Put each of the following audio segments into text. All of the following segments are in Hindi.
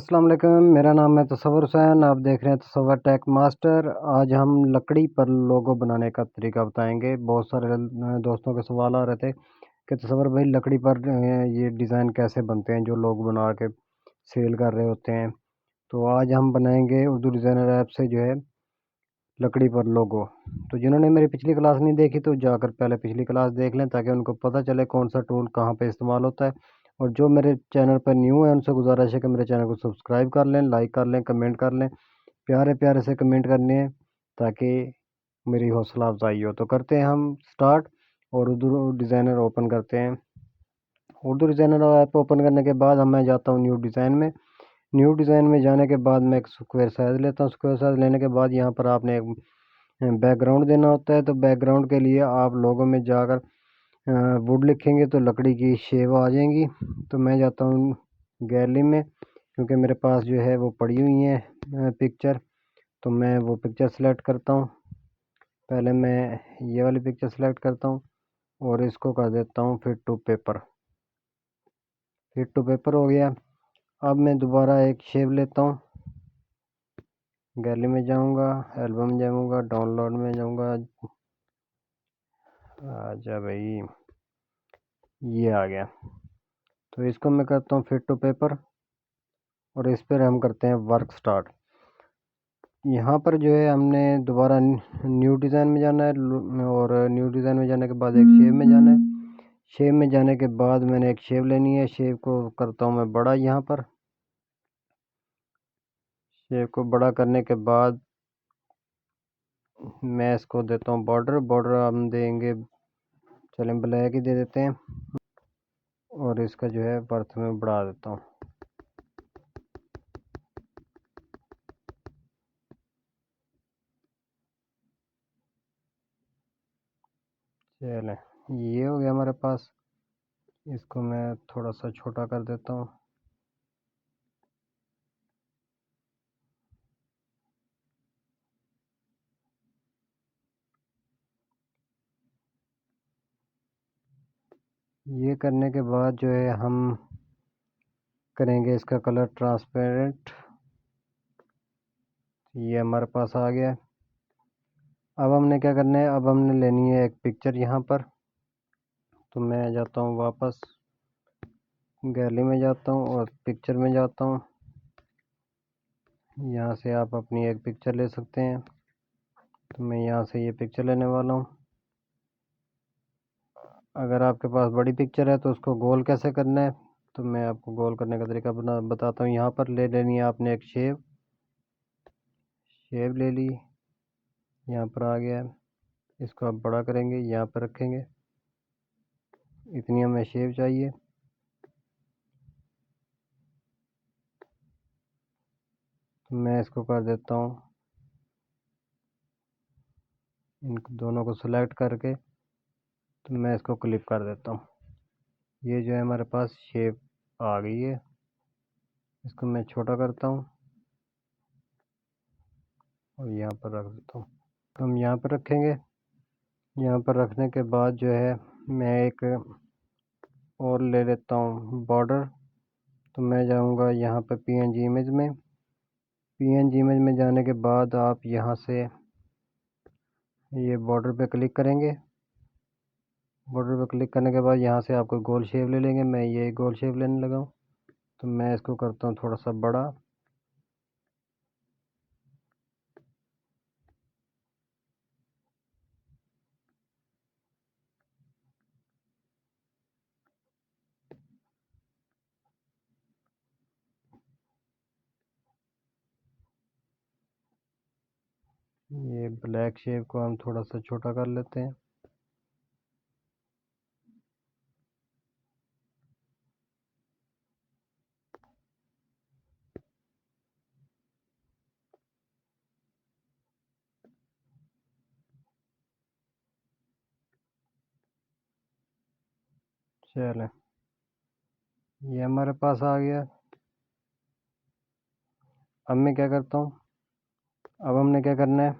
अस्सलाम वालेकुम, मेरा नाम है तसव्वुर हुसैन। आप देख रहे हैं तसव्वुर टेक मास्टर। आज हम लकड़ी पर लोगो बनाने का तरीका बताएंगे। बहुत सारे दोस्तों के सवाल आ रहे थे कि तसव्वुर भाई लकड़ी पर ये डिज़ाइन कैसे बनते हैं जो लोग बना के सेल कर रहे होते हैं। तो आज हम बनाएंगे उर्दू डिज़ाइनर ऐप से जो है लकड़ी पर लोगो। तो जिन्होंने मेरी पिछली क्लास नहीं देखी तो जाकर पहले पिछली क्लास देख लें ताकि उनको पता चले कौन सा टूल कहाँ पे इस्तेमाल होता है। और जो मेरे चैनल पर न्यू है उनसे गुजारिश है कि मेरे चैनल को सब्सक्राइब कर लें, लाइक कर लें, कमेंट कर लें। प्यारे प्यारे से कमेंट करने हैं ताकि मेरी हौसला अफजाई हो। तो करते हैं हम स्टार्ट और उर्दू डिज़ाइनर ओपन करते हैं। उर्दू डिज़ाइनर ऐप ओपन करने के बाद मैं जाता हूँ न्यू डिज़ाइन में। न्यू डिज़ाइन में जाने के बाद मैं एक स्क्वायर साइज़ लेता हूँ। स्क्वायर साइज़ लेने के बाद यहाँ पर आपने एक बैकग्राउंड देना होता है। तो बैकग्राउंड के लिए आप लोगों में जाकर वुड लिखेंगे तो लकड़ी की शेप आ जाएंगी। तो मैं जाता हूँ गैलरी में क्योंकि मेरे पास जो है वो पड़ी हुई है पिक्चर। तो मैं वो पिक्चर सेलेक्ट करता हूँ। पहले मैं ये वाली पिक्चर सेलेक्ट करता हूँ और इसको कर देता हूँ fit to paper. Fit to paper हो गया। अब मैं दोबारा एक शेप लेता हूँ। गैलरी में जाऊँगा, एल्बम में जाऊँगा, डाउनलोड में जाऊँगा। आजा भाई, ये आ गया। तो इसको मैं करता हूँ फिट टू पेपर और इस पर हम करते हैं वर्क स्टार्ट। यहाँ पर जो है हमने दोबारा न्यू डिज़ाइन में जाना है और न्यू डिज़ाइन में जाने के बाद एक शेप में जाना है। शेप में जाने के बाद मैंने एक शेप लेनी है। शेप को करता हूँ मैं बड़ा। यहाँ पर शेप को बड़ा करने के बाद मैं इसको देता हूँ बॉर्डर। बॉर्डर हम देंगे, चलें ब्लैक ही दे देते हैं और इसका जो है बर्थ में बढ़ा देता हूँ। चलें, ये हो गया हमारे पास। इसको मैं थोड़ा सा छोटा कर देता हूँ। ये करने के बाद जो है हम करेंगे इसका कलर ट्रांसपेरेंट। ये हमारे पास आ गया। अब हमने क्या करना है, अब हमने लेनी है एक पिक्चर यहाँ पर। तो मैं जाता हूँ वापस गैलरी में जाता हूँ और पिक्चर में जाता हूँ। यहाँ से आप अपनी एक पिक्चर ले सकते हैं। तो मैं यहाँ से ये पिक्चर लेने वाला हूँ। अगर आपके पास बड़ी पिक्चर है तो उसको गोल कैसे करना है तो मैं आपको गोल करने का तरीका बताता हूँ। यहाँ पर ले लेनी है आपने एक शेप। शेप ले ली, यहाँ पर आ गया। इसको आप बड़ा करेंगे, यहाँ पर रखेंगे। इतनी हमें शेप चाहिए। तो मैं इसको कर देता हूँ, इन दोनों को सेलेक्ट करके तो मैं इसको क्लिप कर देता हूँ। ये जो है हमारे पास शेप आ गई है। इसको मैं छोटा करता हूँ और यहाँ पर रख देता हूँ। तो हम यहाँ पर रखेंगे। यहाँ पर रखने के बाद जो है मैं एक और ले लेता हूँ बॉर्डर। तो मैं जाऊँगा यहाँ पर पीएनजी इमेज में। पीएनजी इमेज में जाने के बाद आप यहाँ से ये बॉर्डर पे क्लिक करेंगे। बॉर्डर पे क्लिक करने के बाद यहाँ से आपको गोल शेप ले लेंगे। मैं ये गोल शेप लेने लगा हूँ। तो मैं इसको करता हूँ थोड़ा सा बड़ा। ये ब्लैक शेप को हम थोड़ा सा छोटा कर लेते हैं। चलें, ये हमारे पास आ गया। अब मैं क्या करता हूँ, अब हमने क्या करना है,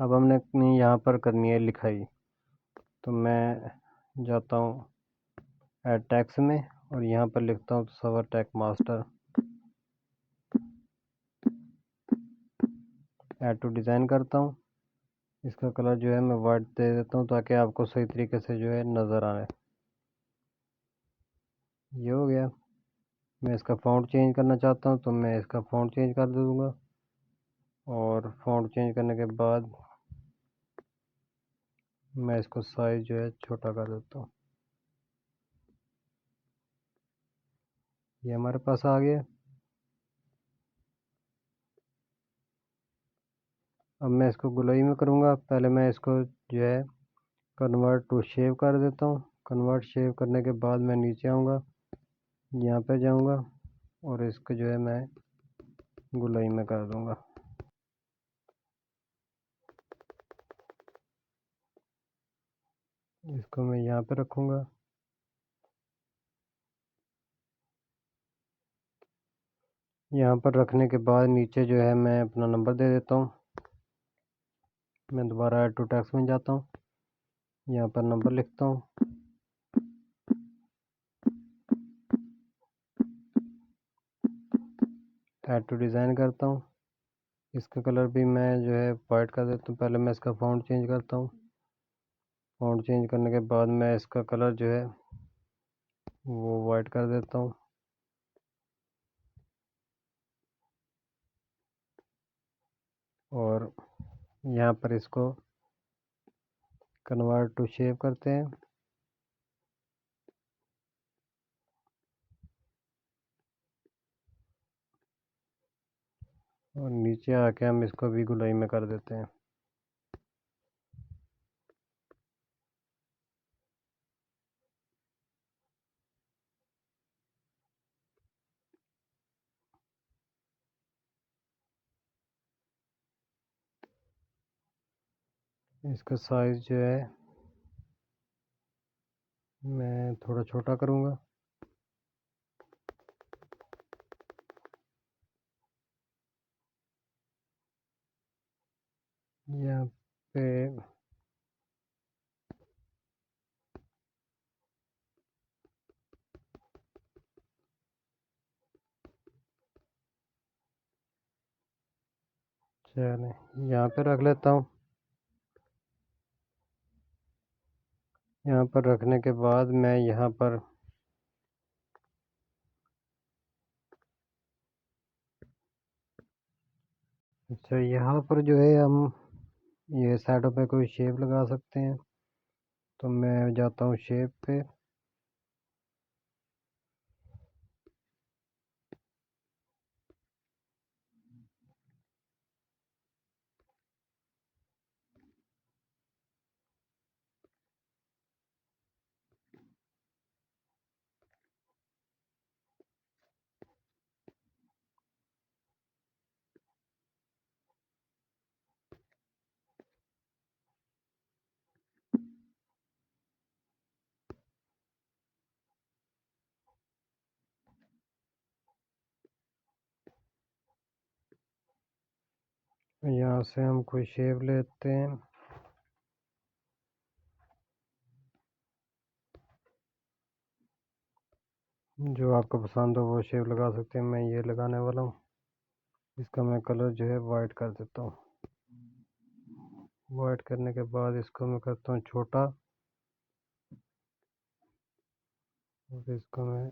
अब हमने अपनी यहाँ पर करनी है लिखाई। तो मैं जाता हूँ ऐड टैक्स में और यहाँ पर लिखता हूँ तसव्वुर tech master. Add to design करता हूँ। इसका कलर जो है मैं वाइट दे देता हूँ ताकि आपको सही तरीके से जो है नज़र आए। ये हो गया। मैं इसका फ़ॉन्ट चेंज करना चाहता हूँ तो मैं इसका फ़ॉन्ट चेंज कर दूँगा, और फ़ॉन्ट चेंज करने के बाद मैं इसको साइज़ जो है छोटा कर देता हूँ। ये हमारे पास आ गया। अब मैं इसको गोलाई में करूँगा। पहले मैं इसको जो है कन्वर्ट टू शेव कर देता हूँ। कन्वर्ट शेव करने के बाद मैं नीचे आऊँगा, यहाँ पे जाऊँगा और इसको जो है मैं गोलाई में कर दूँगा। इसको मैं यहाँ पे रखूँगा। यहाँ पर रखने के बाद नीचे जो है मैं अपना नंबर दे देता हूँ। मैं दोबारा ऐड टू टेक्स्ट में जाता हूँ, यहाँ पर नंबर लिखता हूँ। ऐड टू डिज़ाइन करता हूँ। इसका कलर भी मैं जो है वाइट कर देता हूँ। पहले मैं इसका फ़ॉन्ट चेंज करता हूँ। फ़ॉन्ट चेंज करने के बाद मैं इसका कलर जो है वो वाइट कर देता हूँ। और यहाँ पर इसको कन्वर्ट टू शेप करते हैं। और नीचे आके हम इसको भी गोलाई में कर देते हैं। इसका साइज़ जो है मैं थोड़ा छोटा करूँगा। यहाँ पे चले यहाँ पे रख लेता हूँ। यहाँ पर रखने के बाद मैं यहाँ पर अच्छा, यहाँ पर जो है हम ये साइडों पे कोई शेप लगा सकते हैं। तो मैं जाता हूँ शेप पे। यहाँ से हम कोई शेप लेते हैं। जो आपको पसंद हो वो शेप लगा सकते हैं। मैं ये लगाने वाला हूँ। इसका मैं कलर जो है वाइट कर देता हूँ। वाइट करने के बाद इसको मैं करता हूँ छोटा, और इसको मैं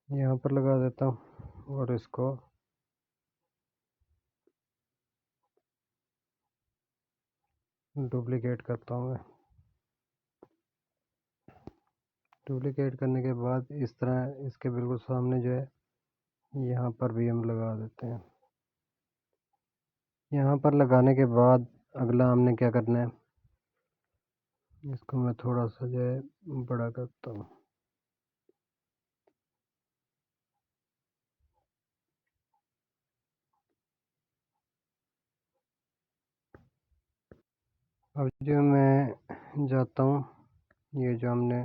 यहाँ पर लगा देता हूँ, और इसको डुप्लिकेट करता हूँ मैं। डुप्लिकेट करने के बाद इस तरह इसके बिल्कुल सामने जो है यहाँ पर भी हम लगा देते हैं। यहाँ पर लगाने के बाद अगला हमने क्या करना है, इसको मैं थोड़ा सा जो है बड़ा करता हूँ। अब जो मैं जाता हूँ, ये जो हमने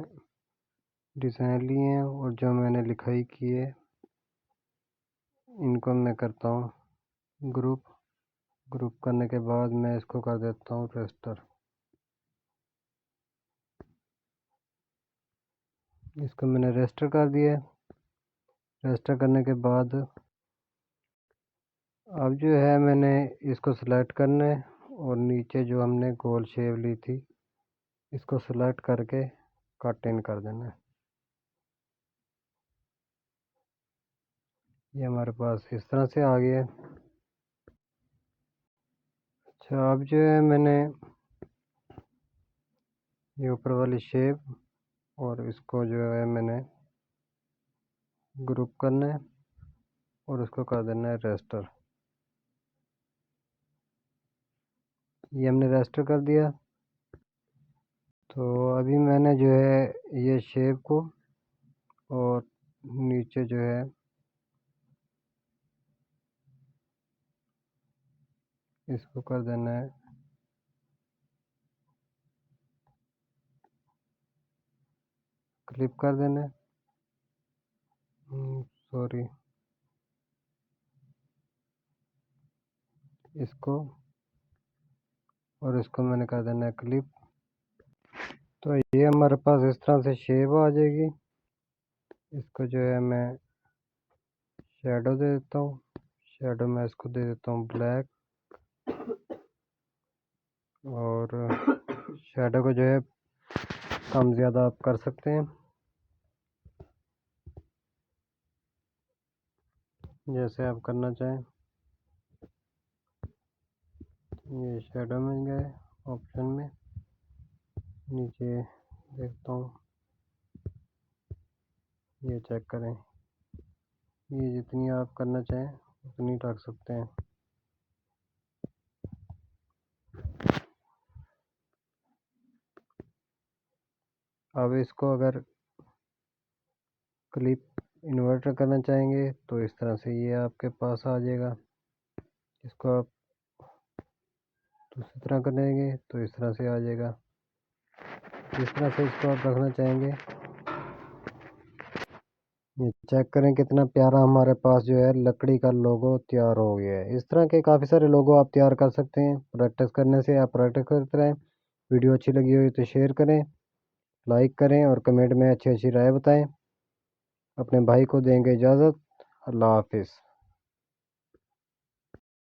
डिज़ाइन लिए हैं और जो मैंने लिखाई की है, इनको मैं करता हूँ ग्रुप। ग्रुप करने के बाद मैं इसको कर देता हूँ रजिस्टर। इसको मैंने रजिस्टर कर दिया। रजिस्टर करने के बाद अब जो है मैंने इसको सिलेक्ट करना है और नीचे जो हमने गोल शेप ली थी इसको सिलेक्ट करके कट इन कर देना है। ये हमारे पास इस तरह से आ गया है। अच्छा, अब जो है मैंने ये ऊपर वाली शेप और इसको जो है मैंने ग्रुप करना है और उसको कर देना है रजिस्टर। ये हमने रजिस्टर कर दिया। तो अभी मैंने जो है ये शेप को और नीचे जो है इसको कर देना है क्लिप कर देना है। सॉरी, इसको और इसको मैंने कर देना है क्लिप। तो ये हमारे पास इस तरह से शेप आ जाएगी। इसको जो है मैं शेडो दे देता हूँ। शेडो में इसको दे देता हूँ ब्लैक और शेडो को जो है कम ज़्यादा आप कर सकते हैं जैसे आप करना चाहें। ये शेडो में गए ऑप्शन में, नीचे देखता हूँ, ये चेक करें। ये जितनी आप करना चाहें उतनी रख सकते हैं। अब इसको अगर क्लिप इन्वर्टर करना चाहेंगे तो इस तरह से ये आपके पास आ जाएगा। इसको आप दूसरी तरह करेंगे तो इस तरह से आ जाएगा। जिस तरह से इसको आप रखना चाहेंगे। ये चेक करें कितना प्यारा हमारे पास जो है लकड़ी का लोगो तैयार हो गया है। इस तरह के काफ़ी सारे लोगो आप तैयार कर सकते हैं। प्रैक्टिस करने से आप प्रैक्टिस करते रहें। वीडियो अच्छी लगी हो तो शेयर करें, लाइक करें और कमेंट में अच्छी अच्छी राय बताएं। अपने भाई को देंगे इजाज़त। अल्लाह हाफिज़।